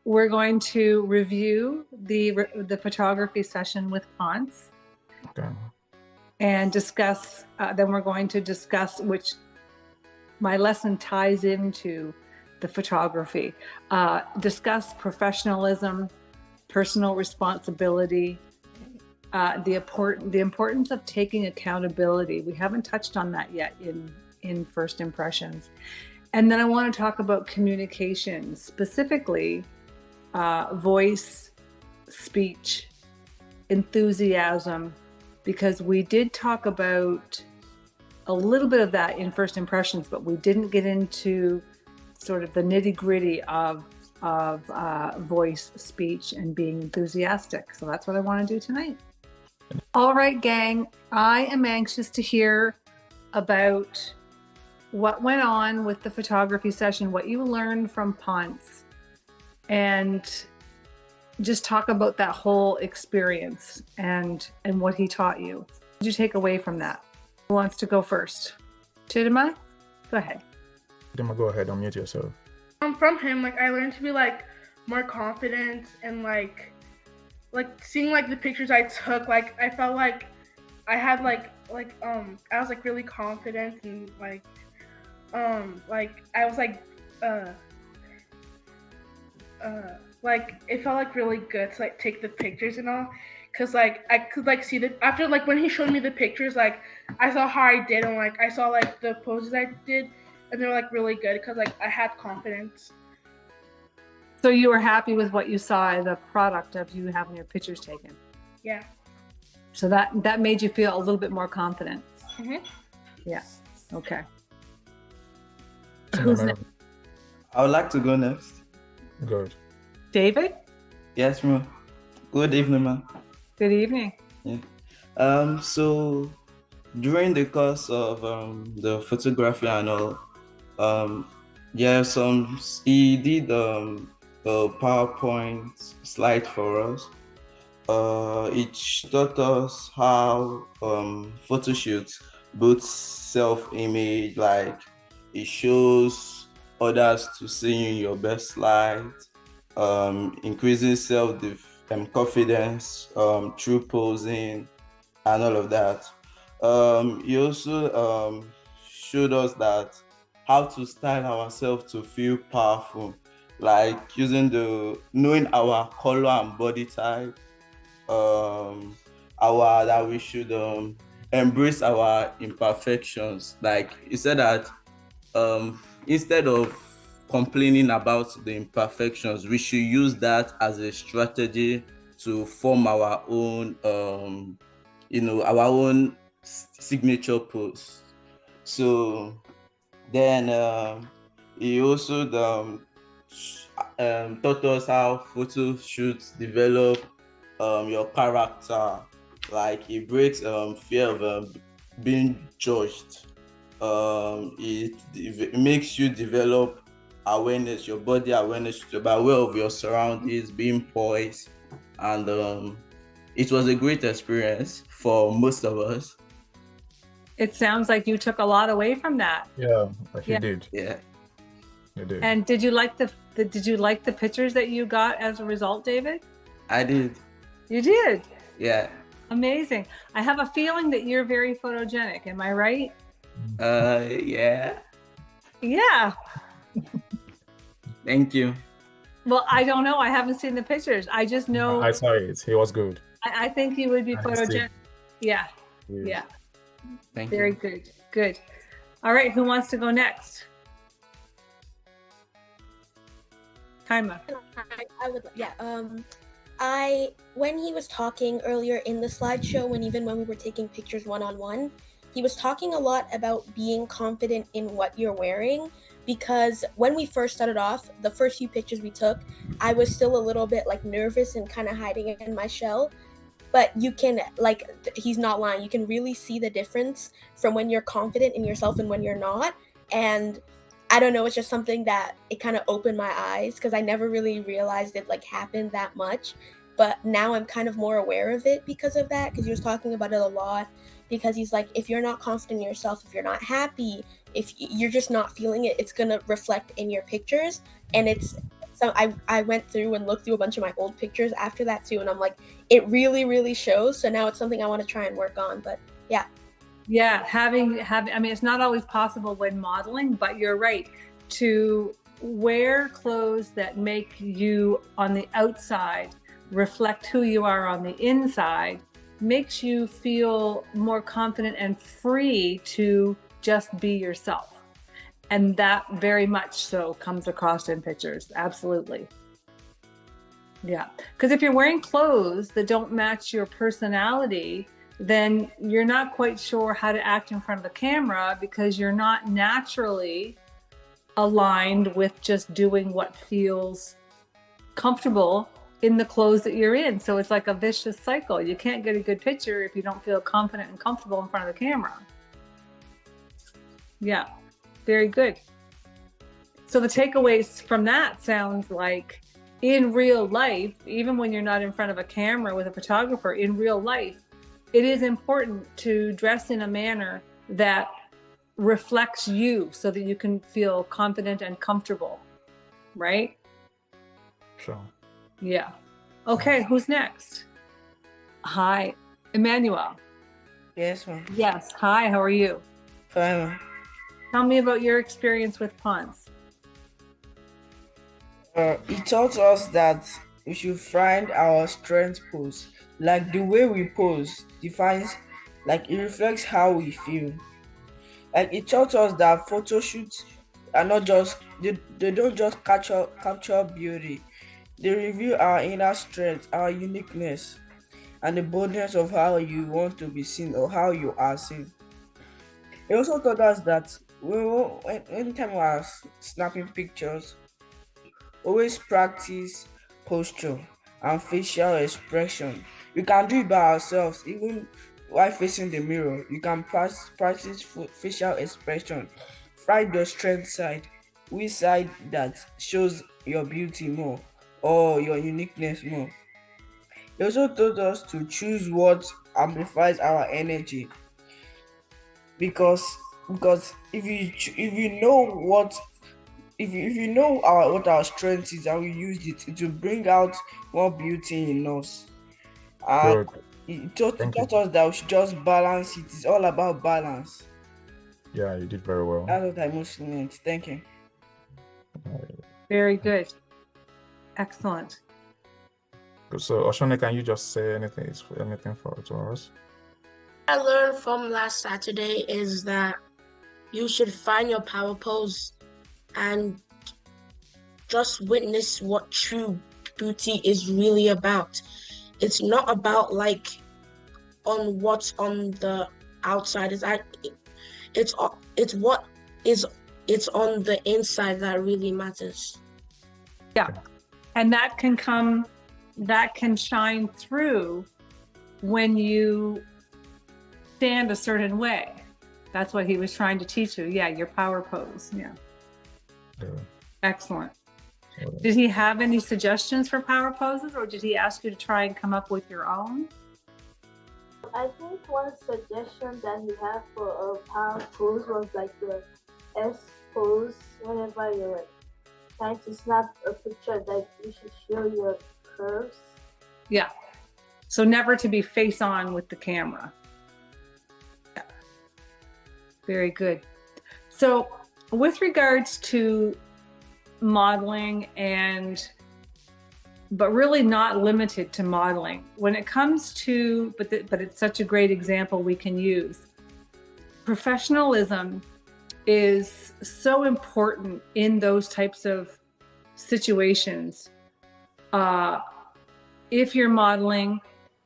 we're going to review the photography session with Ponce. Okay. And discuss, then we're going to discuss which my lesson ties into the photography. Discuss professionalism, personal responsibility, the importance of taking accountability. We haven't touched on that yet in First Impressions. And then I want to talk about communication, specifically voice, speech, enthusiasm, because we did talk about a little bit of that in First Impressions, but we didn't get into sort of the nitty-gritty of voice, speech, and being enthusiastic. So that's what I want to do tonight. All right, gang, I am anxious to hear about what went on with the photography session, what you learned from Ponce, and just talk about that whole experience and what he taught you. What did you take away from that? Who wants to go first? Chidima, go ahead. Chidima, go ahead, unmute yourself. From him, like, I learned to be like more confident, and like seeing like the pictures I took, like I felt like I had like I was like really confident, and like I was like it felt like really good to like take the pictures and all, because like I could like see that after, like when he showed me the pictures, like I saw how I did, and like I saw like the poses I did, and they were like really good because like I had confidence. So you were happy with what you saw, the product of you having your pictures taken? Yeah. So that made you feel a little bit more confident? Mm-hmm. Yeah. Okay. Who's next? I would like to go next. Good. David? Yes, ma'am. Good evening, ma'am. Good evening. Yeah. So during the course of the photography and all, he did a PowerPoint slide for us. It taught us how photo shoots boosts self-image, like it shows others to see you in your best light, increasing confidence through posing and all of that. He also showed us that how to style ourselves to feel powerful, like knowing our color and body type, that we should embrace our imperfections. Like he said that instead of complaining about the imperfections, we should use that as a strategy to form our own our own signature pose. So then he also taught us how photo shoots develop your character. Like it breaks fear of being judged. It makes you develop awareness, your body awareness, by way of your surroundings, being poised, and it was a great experience for most of us. It sounds like you took a lot away from that. Yeah, you did. Yeah, you did. And did you like the pictures that you got as a result, David? I did. You did? Yeah. Amazing. I have a feeling that you're very photogenic. Am I right? Yeah. Yeah. Thank you. Well, I don't know. I haven't seen the pictures. I just know. I saw it. He was good. I think he would be photogenic. Yeah. Yeah. Thank you. Very good. Good. All right. Who wants to go next? Kaima. I would. Yeah. When he was talking earlier in the slideshow, when we were taking pictures one-on-one, he was talking a lot about being confident in what you're wearing, because when we first started off, the first few pictures we took, I was still a little bit like nervous and kind of hiding in my shell. But you can, like, he's not lying. You can really see the difference from when you're confident in yourself and when you're not. And I don't know, it's just something that it kind of opened my eyes, because I never really realized it like happened that much. But now I'm kind of more aware of it because of that, because he was talking about it a lot. Because he's like, if you're not confident in yourself, if you're not happy, if you're just not feeling it, it's going to reflect in your pictures. And it's So I went through and looked through a bunch of my old pictures after that too, and I'm like, it really, really shows. So now it's something I want to try and work on. But yeah. Yeah, having I mean, it's not always possible when modeling, but you're right. To wear clothes that make you on the outside reflect who you are on the inside makes you feel more confident and free to just be yourself. And that very much so comes across in pictures. Absolutely. Yeah. Because if you're wearing clothes that don't match your personality, then you're not quite sure how to act in front of the camera because you're not naturally aligned with just doing what feels comfortable in the clothes that you're in. So it's like a vicious cycle. You can't get a good picture if you don't feel confident and comfortable in front of the camera. Yeah. Very good. So the takeaways from that sounds like in real life, even when you're not in front of a camera with a photographer, in real life, it is important to dress in a manner that reflects you so that you can feel confident and comfortable, right? Sure. Yeah. Okay, who's next? Hi, Emmanuel. Yes, ma'am. Yes, hi, how are you? Fine, ma'am. Tell me about your experience with Ponce. He taught us that we should find our strength pose. Like the way we pose defines, like it reflects how we feel. Like it taught us that photo shoots are not just they don't just capture beauty. They reveal our inner strength, our uniqueness, and the boldness of how you want to be seen or how you are seen. He also taught us that anytime we are snapping pictures, always practice posture and facial expression. You can do it by ourselves, even while facing the mirror. You can practice facial expression. Find your strength side, which side that shows your beauty more or your uniqueness more. He also taught us to choose what amplifies our energy, because if you know what our strength is and we use it will bring out more beauty in us. And Good. it taught Thank you. us that we should just balance it. It's all about balance. Yeah, you did very well. That's what I mostly meant. Thank you. Very good. Excellent. So, Oshone, can you just say anything to us? I learned from last Saturday is that you should find your power pose and just witness what true beauty is really about. It's not about like on what's on the outside. It's on the inside that really matters. Yeah. And that can shine through when you stand a certain way. That's what he was trying to teach you. Yeah, your power pose. Yeah. Excellent. Did he have any suggestions for power poses, or did he ask you to try and come up with your own? I think one suggestion that he had for a power pose was like the S pose. Whenever you're like trying to snap a picture, that you should show your curves. Yeah. So never to be face on with the camera. Yeah. Very good. So with regards to modeling but really not limited to modeling, when it comes to, but it's such a great example we can use. Professionalism is so important in those types of situations. If you're modeling,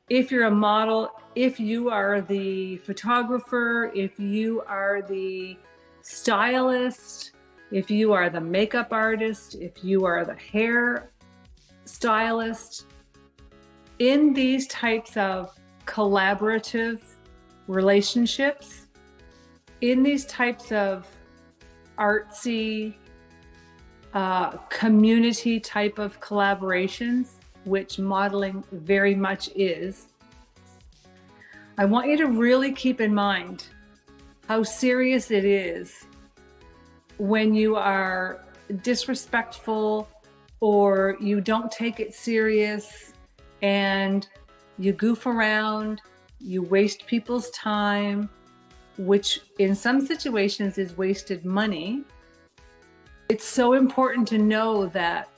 if you're a model, if you are the photographer, if you are the stylist, if you are the makeup artist, if you are the hair stylist, in these types of collaborative relationships, in these types of artsy, community type of collaborations, which modeling very much is, I want you to really keep in mind how serious it is when you are disrespectful or you don't take it serious and you goof around, you waste people's time, which in some situations is wasted money. It's so important to know that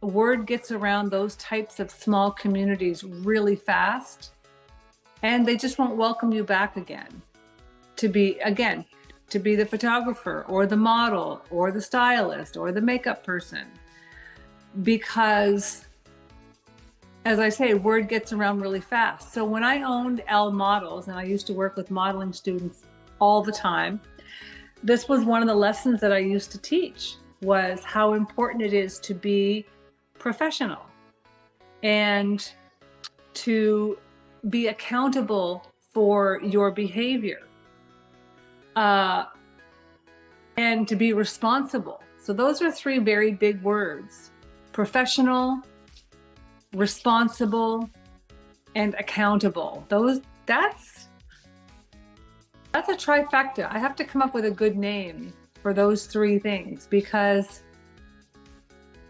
word gets around those types of small communities really fast, and they just won't welcome you back again to be the photographer or the model or the stylist or the makeup person. Because, as I say, word gets around really fast. So when I owned L Models, and I used to work with modeling students all the time, this was one of the lessons that I used to teach, was how important it is to be professional and to be accountable for your behavior, and to be responsible. So those are three very big words: professional, responsible, and accountable. That's a trifecta. I have to come up with a good name for those three things, because,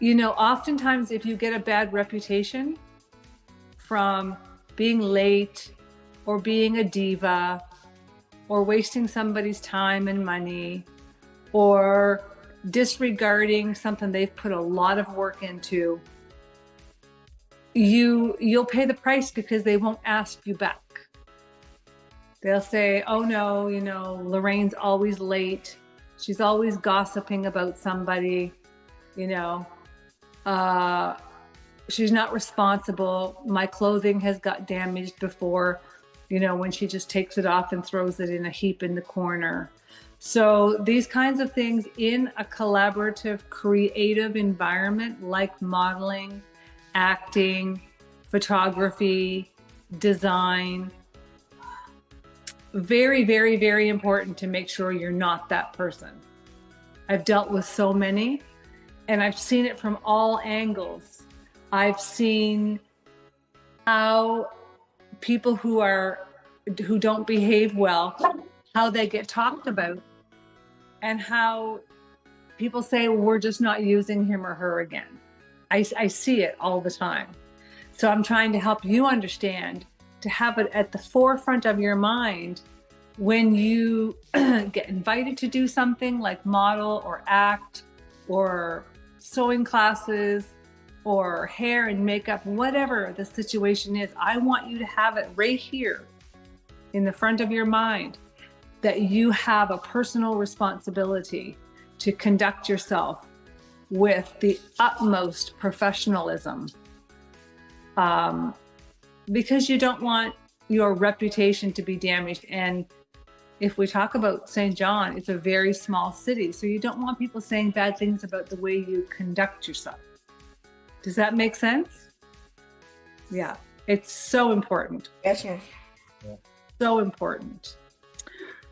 you know, oftentimes if you get a bad reputation from being late or being a diva or wasting somebody's time and money or disregarding something they've put a lot of work into, you'll pay the price, because they won't ask you back. They'll say, oh no, you know, Lorraine's always late. She's always gossiping about somebody, you know, she's not responsible. My clothing has got damaged before, you know, when she just takes it off and throws it in a heap in the corner. So these kinds of things in a collaborative, creative environment like modeling, acting, photography, design, very, very, very important to make sure you're not that person. I've dealt with so many, and I've seen it from all angles. I've seen how people who don't behave well, how they get talked about, and how people say, well, we're just not using him or her again. I see it all the time. So I'm trying to help you understand, to have it at the forefront of your mind when you get invited to do something like model or act or sewing classes or hair and makeup, whatever the situation is. I want you to have it right here in the front of your mind that you have a personal responsibility to conduct yourself with the utmost professionalism, because you don't want your reputation to be damaged. And if we talk about St. John, it's a very small city, so you don't want people saying bad things about the way you conduct yourself. Does that make sense? Yeah, it's so important. Yes, ma'am. So important.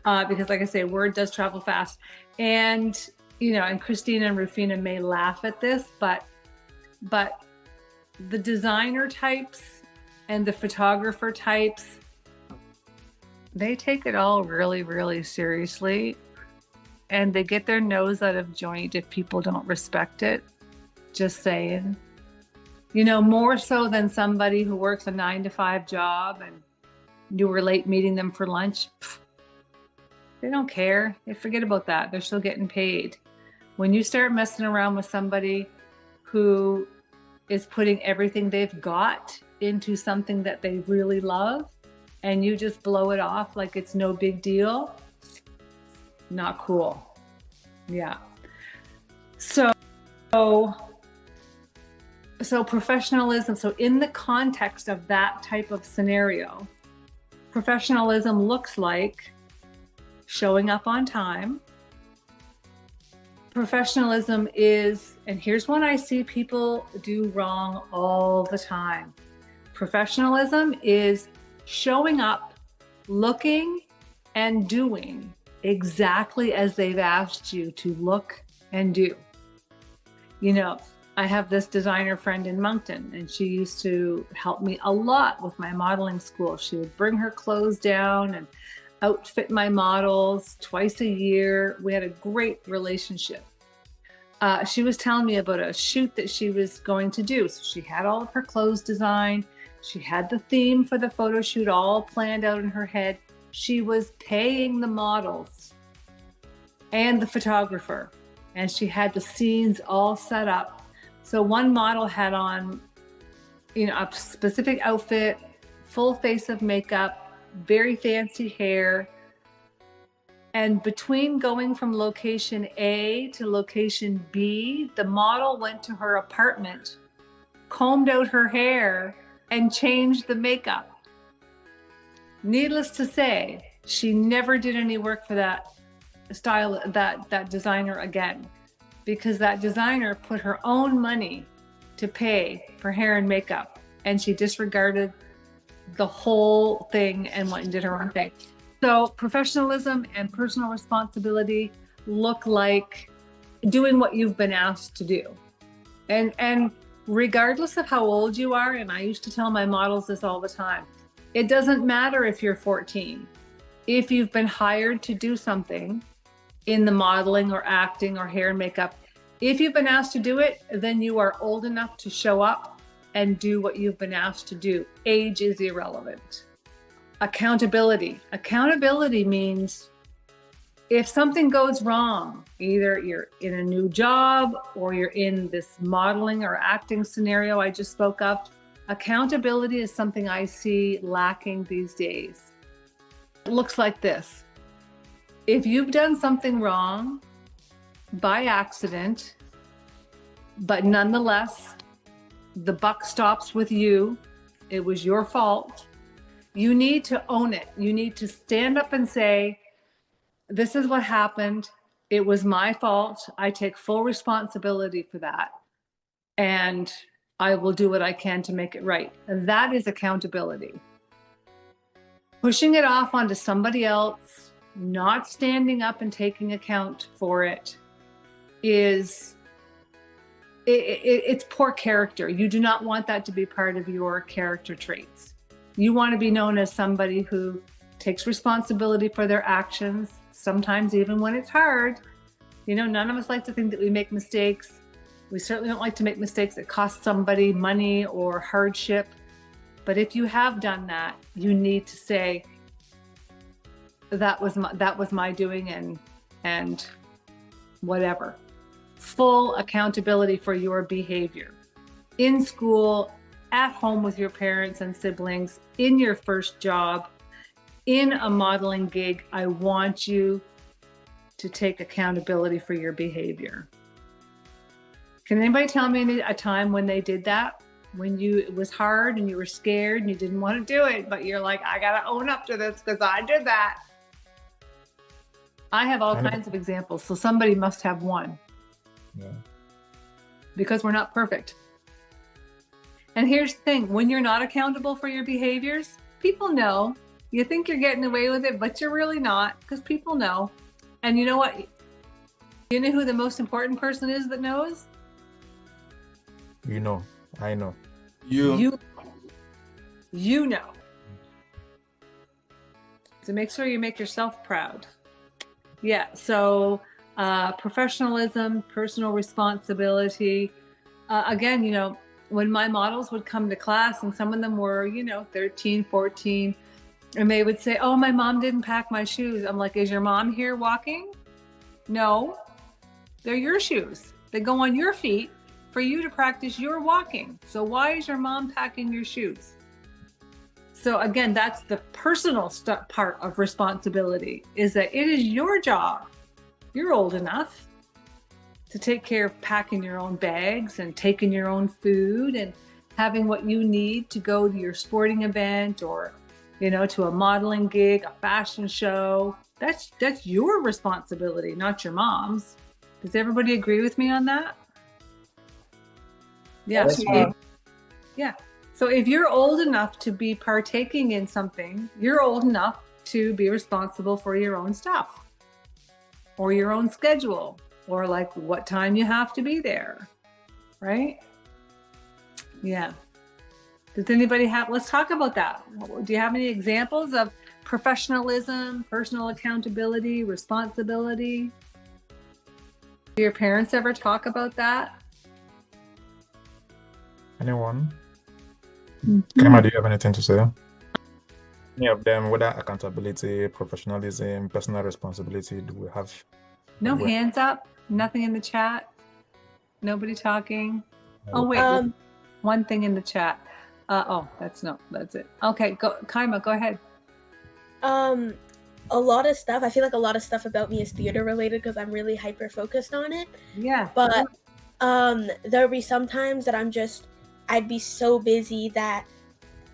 Because like I say, word does travel fast. And, you know, and Christina and Rufina may laugh at this, but the designer types and the photographer types, they take it all really, really seriously. And they get their nose out of joint if people don't respect it. Just saying. You know, more so than somebody who works a 9-to-5 job and you were late meeting them for lunch. They don't care. They forget about that. They're still getting paid. When you start messing around with somebody who is putting everything they've got into something that they really love, and you just blow it off like it's no big deal, not cool. Yeah. So professionalism. So in the context of that type of scenario, professionalism looks like showing up on time. Professionalism is, and here's what I see people do wrong all the time. Professionalism is showing up, looking and doing exactly as they've asked you to look and do. You know, I have this designer friend in Moncton, and she used to help me a lot with my modeling school. She would bring her clothes down and outfit my models twice a year. We had a great relationship. she was telling me about a shoot that she was going to do. So she had all of her clothes designed. She had the theme for the photo shoot all planned out in her head. She was paying the models and the photographer, and she had the scenes all set up. So one model had on, a specific outfit, full face of makeup, very fancy hair. And between going from location A to location B, the model went to her apartment, combed out her hair, and changed the makeup. Needless to say, she never did any work for that style, that designer again, because that designer put her own money to pay for hair and makeup, and she disregarded the whole thing and went and did her own thing. So professionalism and personal responsibility look like doing what you've been asked to do. And regardless of how old you are, and I used to tell my models this all the time, it doesn't matter if you're 14. If you've been hired to do something in the modeling or acting or hair and makeup, if you've been asked to do it, then you are old enough to show up and do what you've been asked to do. Age is irrelevant. Accountability. Accountability means if something goes wrong, either you're in a new job or you're in this modeling or acting scenario I just spoke of, accountability is something I see lacking these days. It looks like this. If you've done something wrong by accident, but nonetheless, the buck stops with you, it was your fault, you need to own it. You need to stand up and say, this is what happened. It was my fault. I take full responsibility for that. And I will do what I can to make it right. And that is accountability. Pushing it off onto somebody else, not standing up and taking account for it is, it's poor character. You do not want that to be part of your character traits. You want to be known as somebody who takes responsibility for their actions, sometimes even when it's hard. None of us like to think that we make mistakes. We certainly don't like to make mistakes that cost somebody money or hardship. But if you have done that, you need to say, that was my doing and whatever. Full accountability for your behavior. In school, at home with your parents and siblings, in your first job, in a modeling gig, I want you to take accountability for your behavior. Can anybody tell me a time when they did that? When it was hard and you were scared and you didn't want to do it, but you're like, I gotta own up to this because I did that. I have all kinds of examples, so somebody must have one. Yeah. Because we're not perfect. And here's the thing, when you're not accountable for your behaviors, people know. You think you're getting away with it, but you're really not, because people know. And you know what? You know who the most important person is that knows? I know. You know. So make sure you make yourself proud. Yeah, so professionalism, personal responsibility. Again, when my models would come to class and some of them were, 13, 14, and they would say, oh, my mom didn't pack my shoes. I'm like, is your mom here walking? No, they're your shoes. They go on your feet for you to practice your walking. So why is your mom packing your shoes? So again, that's the personal part of responsibility, is that it is your job. You're old enough to take care of packing your own bags and taking your own food and having what you need to go to your sporting event or, to a modeling gig, a fashion show. That's your responsibility, not your mom's. Does everybody agree with me on that? Yeah. Yeah. So if you're old enough to be partaking in something, you're old enough to be responsible for your own stuff or your own schedule or like what time you have to be there, right? Yeah. Does anybody let's talk about that. Do you have any examples of professionalism, personal accountability, responsibility? Do your parents ever talk about that? Anyone? Kaima, do you have anything to say? Any of them, whether accountability, professionalism, personal responsibility, do we have? No hands up? Nothing in the chat? Nobody talking? Oh, wait. One thing in the chat. That's it. Okay, go, Kaima, go ahead. A lot of stuff. I feel like a lot of stuff about me is theater related because I'm really hyper focused on it. Yeah. But there'll be some times that I'd be so busy that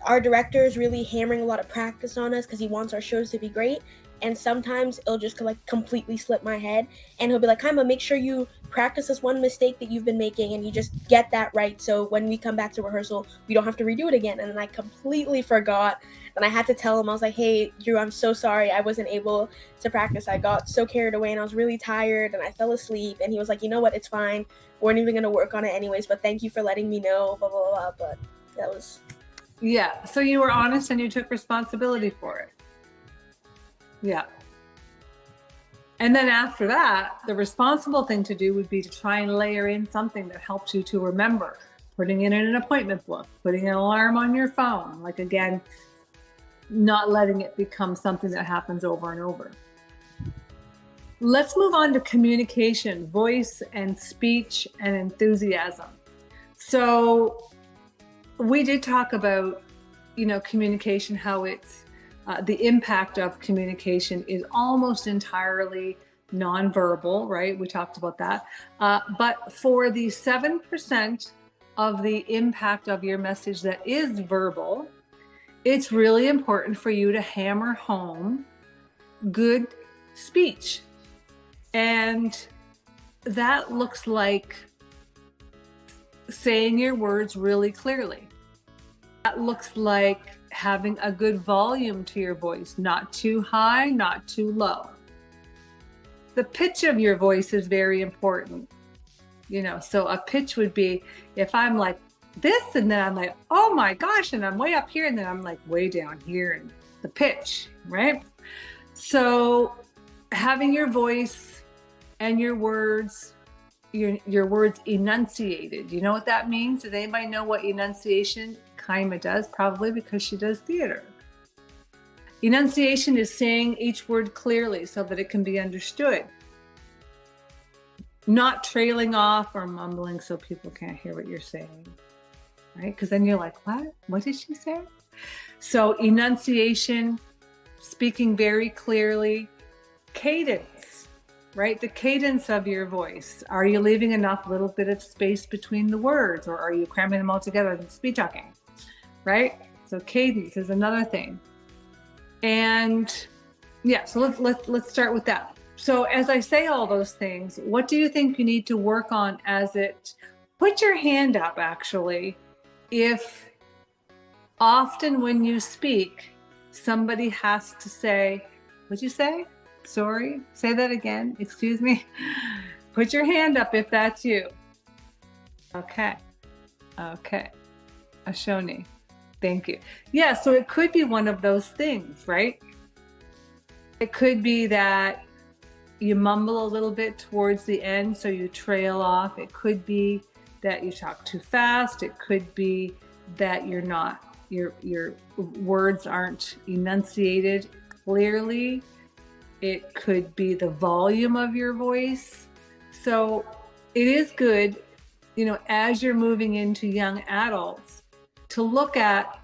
our director is really hammering a lot of practice on us because he wants our shows to be great. And sometimes it'll just like completely slip my head. And he'll be like, Kaima, make sure you practice this one mistake that you've been making and you just get that right. So when we come back to rehearsal, we don't have to redo it again. And then I completely forgot. And I had to tell him, I was like, hey, Drew, I'm so sorry. I wasn't able to practice. I got so carried away and I was really tired and I fell asleep. And he was like, you know what? It's fine. We weren't even going to work on it anyways. But thank you for letting me know, blah, blah, blah. But that was... Yeah. So you were honest and you took responsibility for it. Yeah. And then after that, the responsible thing to do would be to try and layer in something that helps you to remember, putting it in an appointment book, putting an alarm on your phone, like again, not letting it become something that happens over and over. Let's move on to communication, voice and speech and enthusiasm. So we did talk about, communication, how it's the impact of communication is almost entirely nonverbal, right? We talked about that. But for the 7% of the impact of your message that is verbal, it's really important for you to hammer home good speech. And that looks like saying your words really clearly. That looks like having a good volume to your voice, not too high, not too low. The pitch of your voice is very important. So a pitch would be if I'm like this and then I'm like, oh my gosh, and I'm way up here and then I'm like way down here and the pitch, right? So having your voice and your words enunciated. You know what that means? Does anybody know what enunciation Kaima does? Probably because she does theater. Enunciation is saying each word clearly so that it can be understood. Not trailing off or mumbling so people can't hear what you're saying, right? Because then you're like, what? What did she say? So enunciation, speaking very clearly, cadence, right? The cadence of your voice. Are you leaving enough little bit of space between the words or are you cramming them all together and speed talking, right? So cadence is another thing. And yeah, so let's start with that. So as I say all those things, what do you think you need to work on put your hand up actually, if often when you speak, somebody has to say, what'd you say? Sorry, say that again, excuse me. Put your hand up if that's you. Okay, Ashoni, thank you. Yeah, so it could be one of those things, right? It could be that you mumble a little bit towards the end, so you trail off. It could be that you talk too fast. It could be that your words aren't enunciated clearly. It could be the volume of your voice. So it is good, as you're moving into young adults, to look at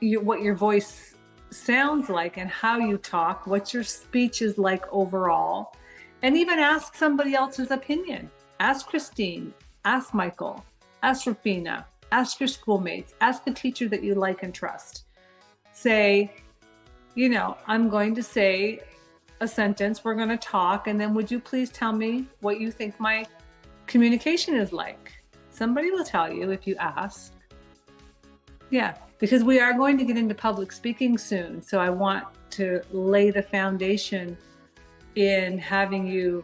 what your voice sounds like and how you talk, what your speech is like overall, and even ask somebody else's opinion. Ask Christine, ask Michael, ask Rafina, ask your schoolmates, ask a teacher that you like and trust. Say, I'm going to say a sentence, we're going to talk, and then would you please tell me what you think my communication is like? Somebody will tell you if you ask. Yeah, because we are going to get into public speaking soon. So I want to lay the foundation in having you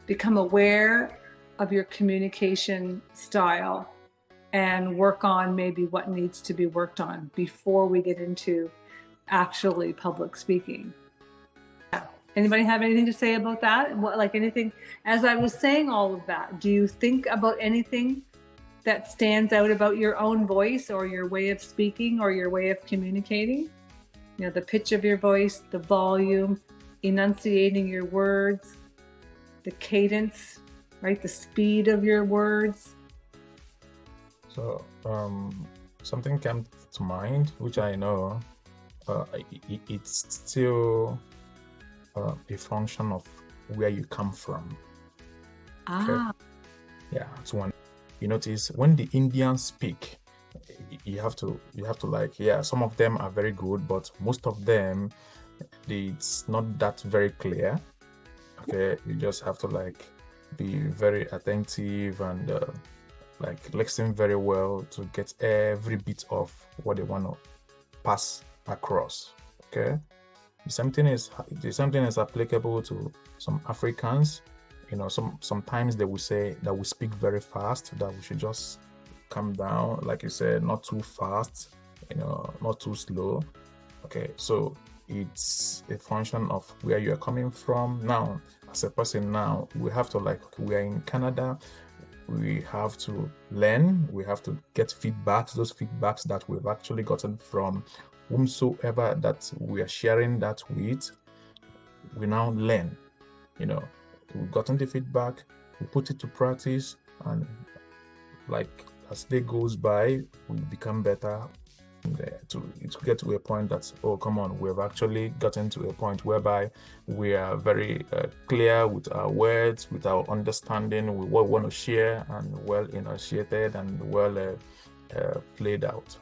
become aware of your communication style and work on maybe what needs to be worked on before we get into actually public speaking. Yeah. Anybody have anything to say about that? What, like anything, as I was saying all of that, do you think about anything that stands out about your own voice or your way of speaking or your way of communicating? You know, the pitch of your voice, the volume, enunciating your words, the cadence, right? The speed of your words. So something came to mind, which I know it's still a function of where you come from. Okay? Yeah. So when you notice when the Indians speak, you have to like, yeah, some of them are very good, but most of them it's not that very clear. Okay, you just have to like be very attentive and like listen very well to get every bit of what they want to pass across. Okay, the same thing is applicable to some Africans. You know, sometimes they will say that we speak very fast, that we should just calm down, like you said, not too fast, you know, not too slow. Okay, so it's a function of where you are coming from. Now, as a person, now we have to, like, we are in Canada, we have to learn, we have to get feedbacks, those feedbacks that we've actually gotten from whomsoever that we are sharing that with. We now learn, you know, we've gotten the feedback, we put it to practice, and like as day goes by, we become better. To get to a point that, oh, come on, we've actually gotten to a point whereby we are very clear with our words, with our understanding, with what we want to share, and well enunciated and well played out.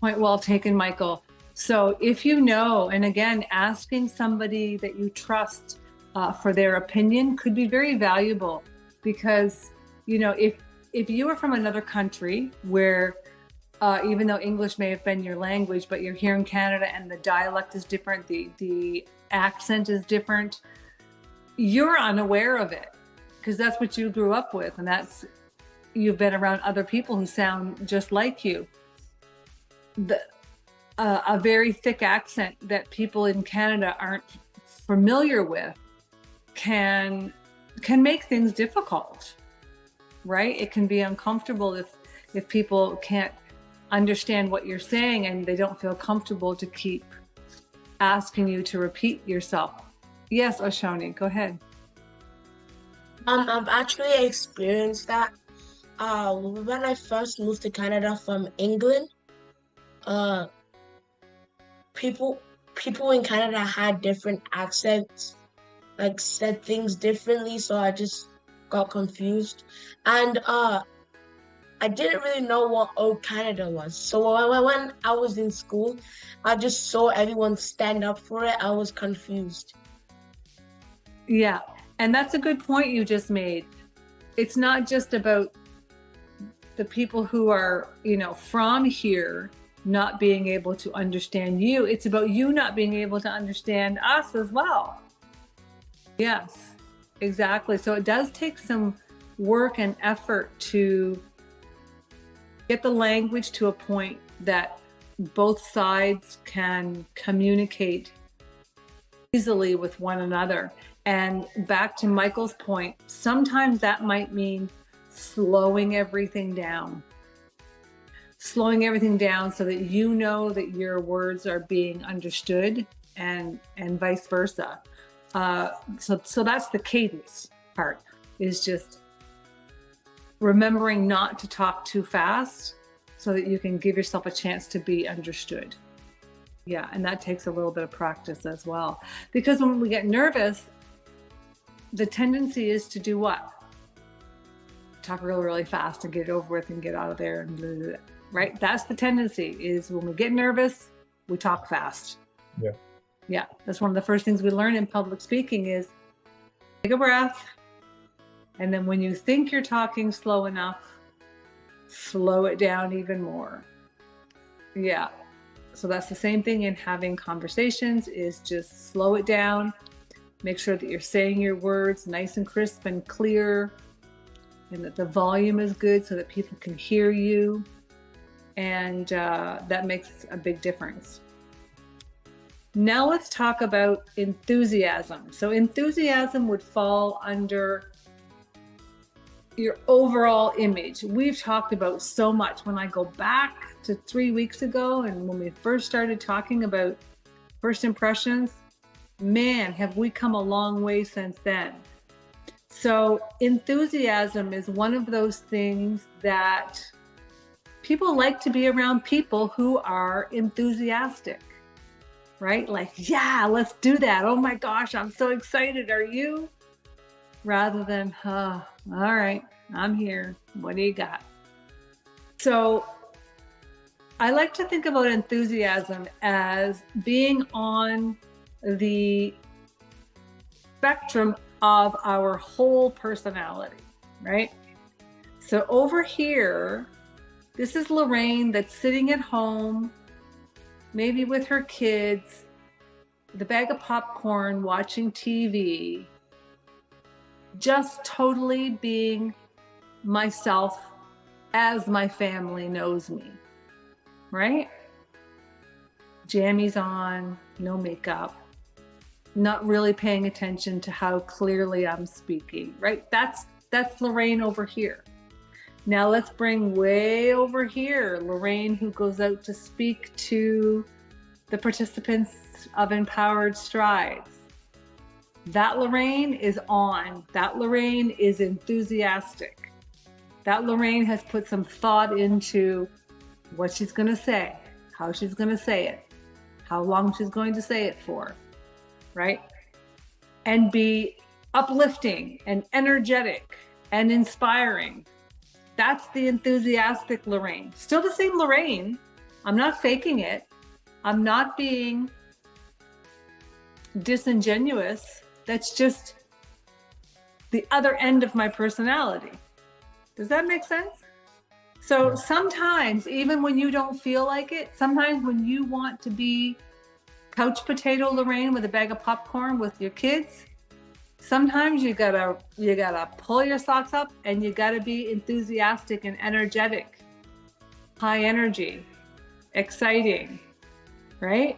Point well taken, Michael. So if you know, and again, asking somebody that you trust for their opinion could be very valuable, because, you know, if you are from another country where even though English may have been your language, but you're here in Canada and the dialect is different, the accent is different, you're unaware of it because that's what you grew up with, and that's, you've been around other people who sound just like you. A very thick accent that people in Canada aren't familiar with can make things difficult, right? It can be uncomfortable if people can't understand what you're saying and they don't feel comfortable to keep asking you to repeat yourself. Yes, Oshoni, go ahead. I've actually experienced that. When I first moved to Canada from England, people in Canada had different accents, like said things differently, so I just got confused. And I didn't really know what old Canada was. So when I was in school, I just saw everyone stand up for it. I was confused. Yeah, and that's a good point you just made. It's not just about the people who are, you know, from here not being able to understand you. It's about you not being able to understand us as well. Yes, exactly. So it does take some work and effort to get the language to a point that both sides can communicate easily with one another. And back to Michael's point, sometimes that might mean slowing everything down so that you know that your words are being understood, and vice versa. So that's the cadence part, is just remembering not to talk too fast so that you can give yourself a chance to be understood. Yeah, and that takes a little bit of practice as well. Because when we get nervous, the tendency is to do what? Talk really, really fast and get it over with and get out of there, and blah, blah, blah, right? That's the tendency, is when we get nervous, we talk fast. Yeah. Yeah, that's one of the first things we learn in public speaking is take a breath. And then when you think you're talking slow enough, slow it down even more. Yeah. So that's the same thing in having conversations, is just slow it down. Make sure that you're saying your words nice and crisp and clear, and that the volume is good so that people can hear you. And that makes a big difference. Now let's talk about enthusiasm. So enthusiasm would fall under your overall image. We've talked about so much. When I go back to 3 weeks ago and when we first started talking about first impressions, man, have we come a long way since then. So enthusiasm is one of those things that people like to be around people who are enthusiastic, right? Like, yeah, let's do that. Oh my gosh, I'm so excited. Are you? Rather than, all right, I'm here. What do you got? So I like to think about enthusiasm as being on the spectrum of our whole personality, right? So over here, this is Lorraine that's sitting at home, maybe with her kids, the bag of popcorn, watching TV, just totally being myself as my family knows me, right? Jammies on, no makeup, not really paying attention to how clearly I'm speaking, right? That's Lorraine over here. Now let's bring way over here, Lorraine, who goes out to speak to the participants of Empowered Strides. That Lorraine is on. That Lorraine is enthusiastic. That Lorraine has put some thought into what she's going to say, how she's going to say it, how long she's going to say it for, right? And be uplifting and energetic and inspiring. That's the enthusiastic Lorraine. Still the same Lorraine. I'm not faking it. I'm not being disingenuous. That's just the other end of my personality. Does that make sense? So sometimes, even when you don't feel like it, sometimes when you want to be couch potato Lorraine with a bag of popcorn with your kids, sometimes you gotta pull your socks up and you gotta be enthusiastic and energetic, high energy, exciting, right?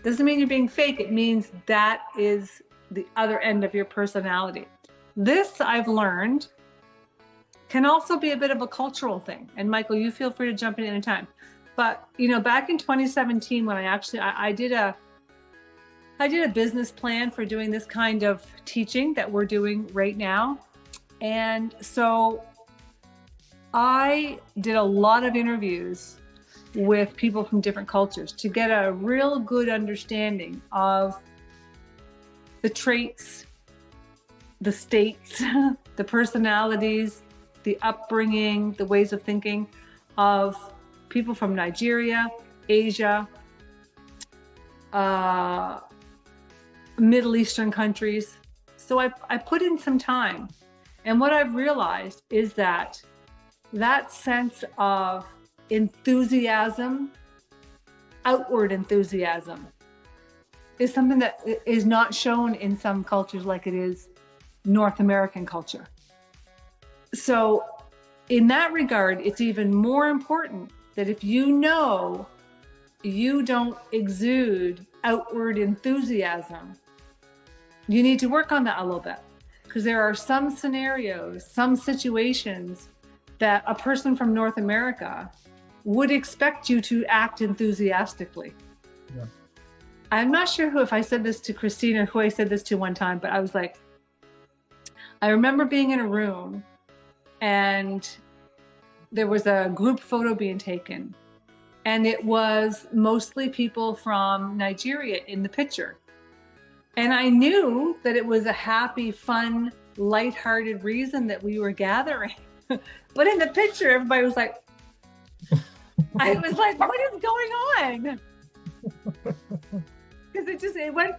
Doesn't mean you're being fake. It means that is the other end of your personality. This, I've learned, can also be a bit of a cultural thing. And Michael, you feel free to jump in anytime. But, you know, back in 2017, when I did a business plan for doing this kind of teaching that we're doing right now. And so I did a lot of interviews with people from different cultures to get a real good understanding of the traits, the states, the personalities, the upbringing, the ways of thinking of people from Nigeria, Asia, Middle Eastern countries. So I put in some time. And what I've realized is that sense of enthusiasm, outward enthusiasm, is something that is not shown in some cultures like it is North American culture. So in that regard, it's even more important that if you know you don't exude outward enthusiasm, you need to work on that a little bit, because there are some scenarios, some situations that a person from North America would expect you to act enthusiastically. Yeah. I'm not sure if I said this to Christina, who I said this to one time, but I was like, I remember being in a room and there was a group photo being taken, and it was mostly people from Nigeria in the picture. And I knew that it was a happy, fun, lighthearted reason that we were gathering. But in the picture, everybody was like, I was like, what is going on? Because it went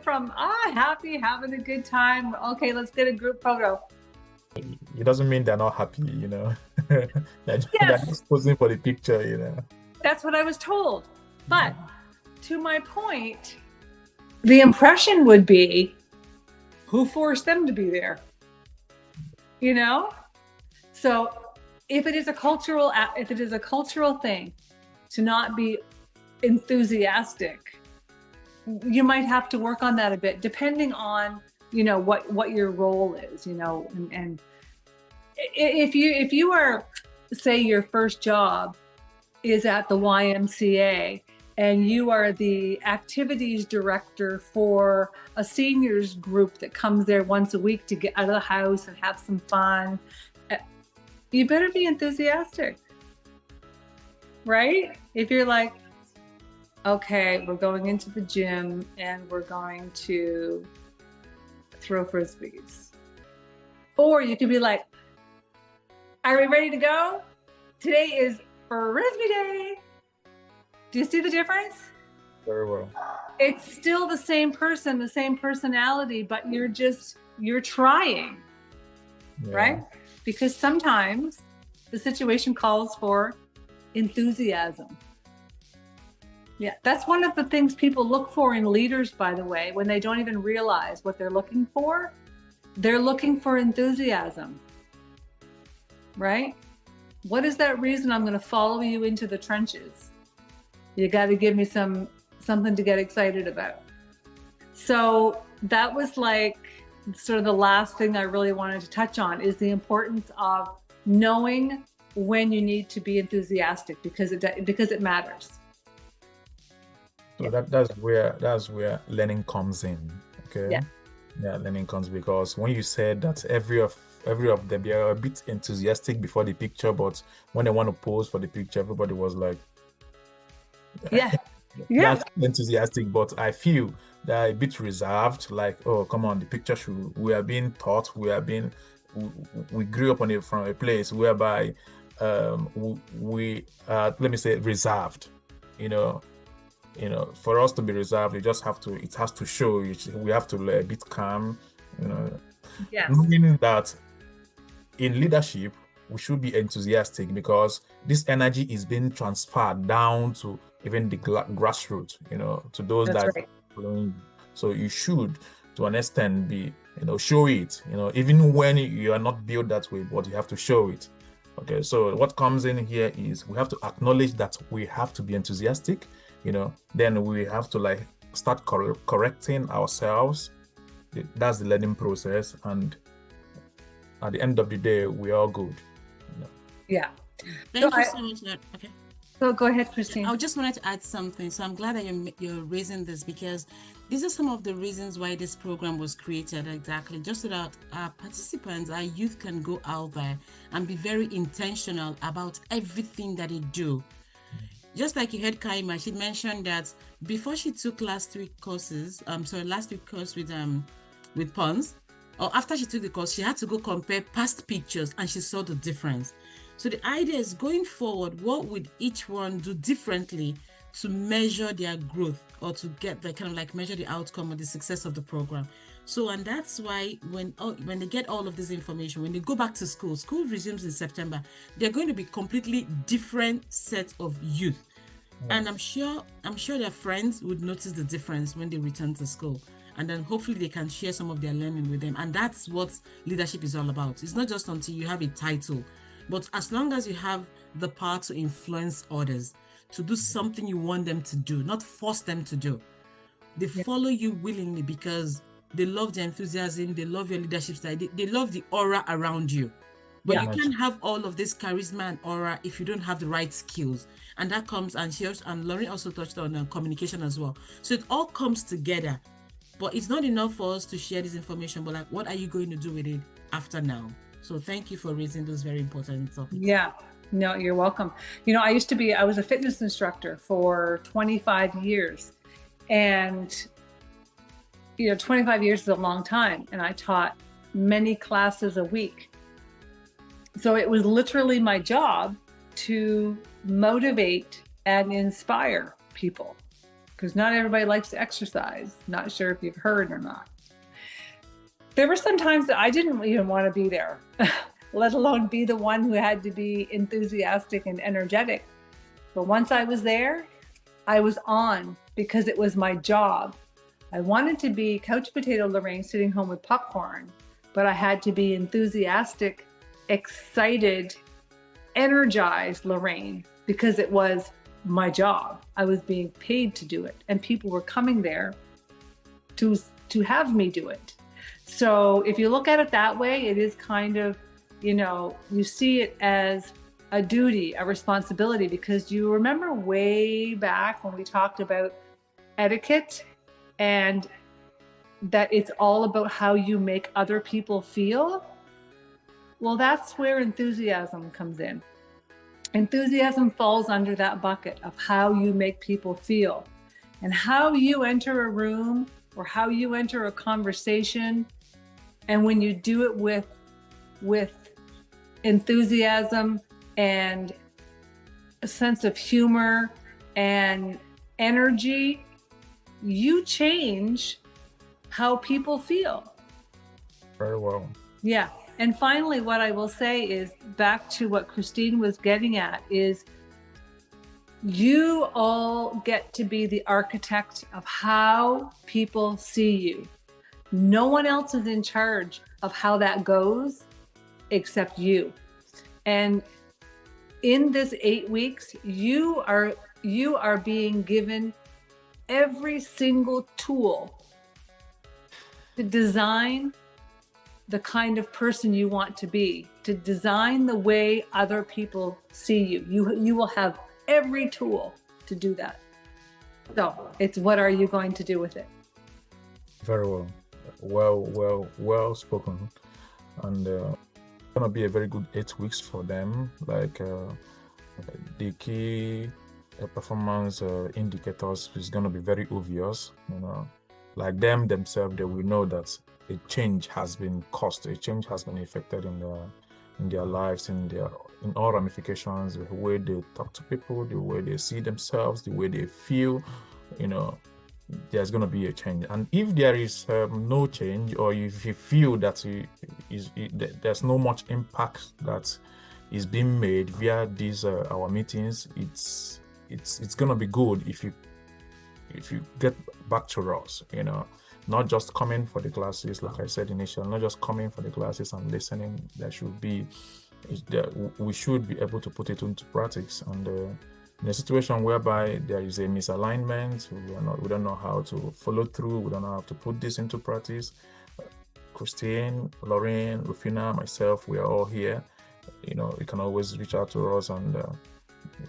from happy, having a good time. Okay, let's get a group photo. It doesn't mean they're not happy, you know. They're just posing for the picture, you know. That's what I was told. But to my point, the impression would be, who forced them to be there? You know? So if it is a cultural thing to not be enthusiastic, you might have to work on that a bit, depending on, you know, what your role is, you know, and if you are, say your first job is at the YMCA and you are the activities director for a seniors group that comes there once a week to get out of the house and have some fun, you better be enthusiastic, right? If you're like, okay, we're going into the gym and we're going to throw frisbees. Or you could be like, are we ready to go? Today is Frisbee Day. Do you see the difference? Very well. It's still the same person, the same personality, but you're trying, right? Because sometimes the situation calls for enthusiasm. Yeah, that's one of the things people look for in leaders, by the way, when they don't even realize what they're looking for. They're looking for enthusiasm, right? What is that reason I'm going to follow you into the trenches? You got to give me something to get excited about. So that was like sort of the last thing I really wanted to touch on, is the importance of knowing when you need to be enthusiastic, because it matters. So that's where learning comes in. Okay. Yeah, learning comes, because when you said that every of them, they are a bit enthusiastic before the picture, but when they want to pose for the picture, everybody was like, that's enthusiastic, but I feel they're a bit reserved, like, oh, come on, the picture we are being taught, we grew up from a place whereby we let me say reserved, you know, for us to be reserved, it has to show. We have to be a bit calm, you know. Yes. Meaning that in leadership, we should be enthusiastic, because this energy is being transferred down to even the grassroots, you know, to those that are following you. So you should, to an extent, be, you know, show it, you know, even when you are not built that way, but you have to show it. Okay, so what comes in here is we have to acknowledge that we have to be enthusiastic, you know, then we have to like start correcting ourselves. That's the learning process, and at the end of the day, we're all good. You know? Yeah. Thank you so much. Okay. So go ahead, Christine. I just wanted to add something. So I'm glad that you're raising this, because these are some of the reasons why this program was created, exactly, just so that our participants, our youth, can go out there and be very intentional about everything that they do. Just like you heard Kaima, she mentioned that before she took last week's course with Ponce, or after she took the course, she had to go compare past pictures, and she saw the difference. So the idea is, going forward, what would each one do differently to measure their growth, or to get the kind of like measure the outcome or the success of the program. So, and that's why when they get all of this information, when they go back to school resumes in September, they're going to be completely different sets of youth. And I'm sure their friends would notice the difference when they return to school. And then hopefully they can share some of their learning with them. And that's what leadership is all about. It's not just until you have a title, but as long as you have the power to influence others, to do something you want them to do, not force them to do. They follow you willingly because they love the enthusiasm, they love your leadership style, they love the aura around you. But you can't have all of this charisma and aura if you don't have the right skills. And that comes, and Lorraine also touched on communication as well. So it all comes together. But it's not enough for us to share this information, but like, what are you going to do with it after now? So thank you for raising those very important topics. Yeah, no, you're welcome. You know, I was a fitness instructor for 25 years. And, you know, 25 years is a long time. And I taught many classes a week. So it was literally my job to motivate and inspire people, because not everybody likes to exercise. Not sure if you've heard or not. There were some times that I didn't even want to be there, let alone be the one who had to be enthusiastic and energetic. But once I was there, I was on, because it was my job. I wanted to be Couch Potato Lorraine sitting home with popcorn, but I had to be enthusiastic, excited, energized Lorraine, because it was my job. I was being paid to do it, and people were coming there to have me do it. So if you look at it that way, it is kind of, you see it as a duty, a responsibility, because you remember way back when we talked about etiquette and that it's all about how you make other people feel. Well, that's where enthusiasm comes in. Enthusiasm falls under that bucket of how you make people feel, and how you enter a room or how you enter a conversation. And when you do it with enthusiasm and a sense of humor and energy, you change how people feel. Very well. Yeah. And finally, what I will say is, back to what Christine was getting at, is you all get to be the architect of how people see you. No one else is in charge of how that goes except you. And in this 8 weeks, you are being given every single tool to design the kind of person you want to be, to design the way other people see you. You will have every tool to do that. So it's, what are you going to do with it? Very well. Well spoken. And it's gonna be a very good 8 weeks for them. Like the key performance indicators is gonna be very obvious. Like them themselves, they will know that a change has been caused, a change has been effected in their lives, in all ramifications, the way they talk to people, the way they see themselves, the way they feel. There's going to be a change. And if there is no change, or if you feel that there's no much impact that is being made via these our meetings, it's going to be good if you get back to us, not just coming for the classes, like I said initially, not just coming for the classes and listening. We should be able to put it into practice. And in a situation whereby there is a misalignment, we don't know how to follow through, we don't know how to put this into practice. Christine, Lorraine, Rufina, myself, we are all here. You can always reach out to us, and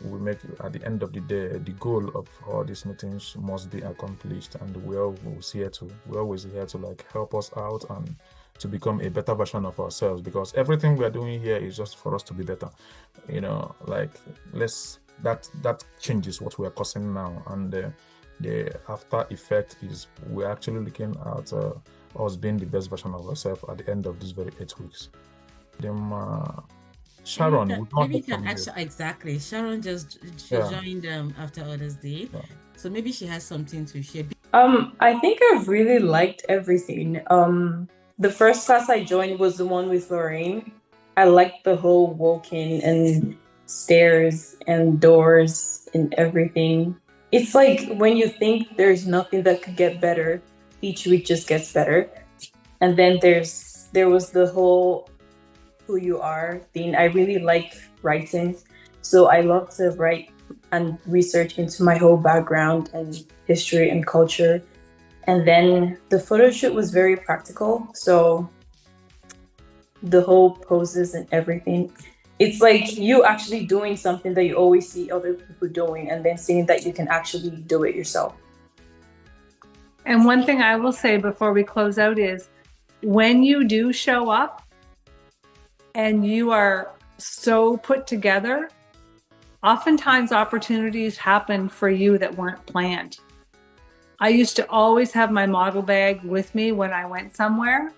we make, at the end of the day, the goal of all these meetings must be accomplished, and we're always here to like help us out and to become a better version of ourselves, because everything we are doing here is just for us to be better. That changes what we are causing now, and the after effect is we're actually looking at us being the best version of ourselves at the end of these very 8 weeks. Sharon, maybe you can actually, exactly. Sharon she joined after others did, so maybe she has something to share. I think I've really liked everything. The first class I joined was the one with Lorraine. I liked the whole walk-in and stairs and doors and everything. It's like when you think there's nothing that could get better, each week just gets better. And then there was the whole who you are thing. I really like writing, so I love to write and research into my whole background and history and culture. And then the photo shoot was very practical, so the whole poses and everything, it's like you actually doing something that you always see other people doing, and then seeing that you can actually do it yourself. And one thing I will say before we close out is, when you do show up and you are so put together, oftentimes opportunities happen for you that weren't planned. I used to always have my model bag with me when I went somewhere,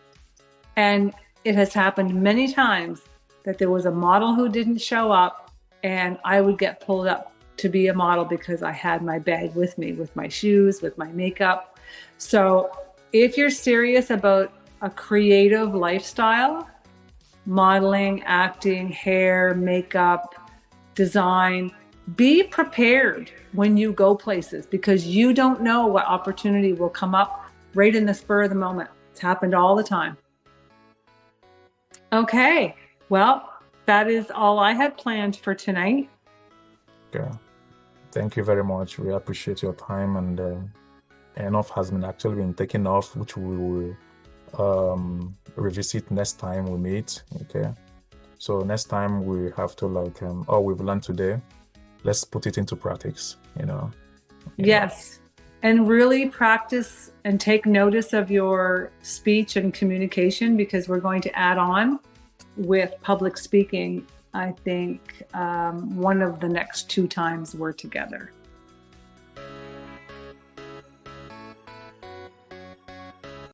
and it has happened many times that there was a model who didn't show up, and I would get pulled up to be a model because I had my bag with me, with my shoes, with my makeup. So if you're serious about a creative lifestyle, modeling, acting, hair, makeup, design, be prepared when you go places, because you don't know what opportunity will come up right in the spur of the moment. It's happened all the time. Okay, well, that is all I had planned for tonight. Okay. Thank you very much. We appreciate your time, and enough has actually been taken off, which we will revisit next time we meet. Okay. So next time we have to all we've learned today, let's put it into practice, Yes. And really practice and take notice of your speech and communication, because we're going to add on with public speaking, I think, one of the next 2 times we're together.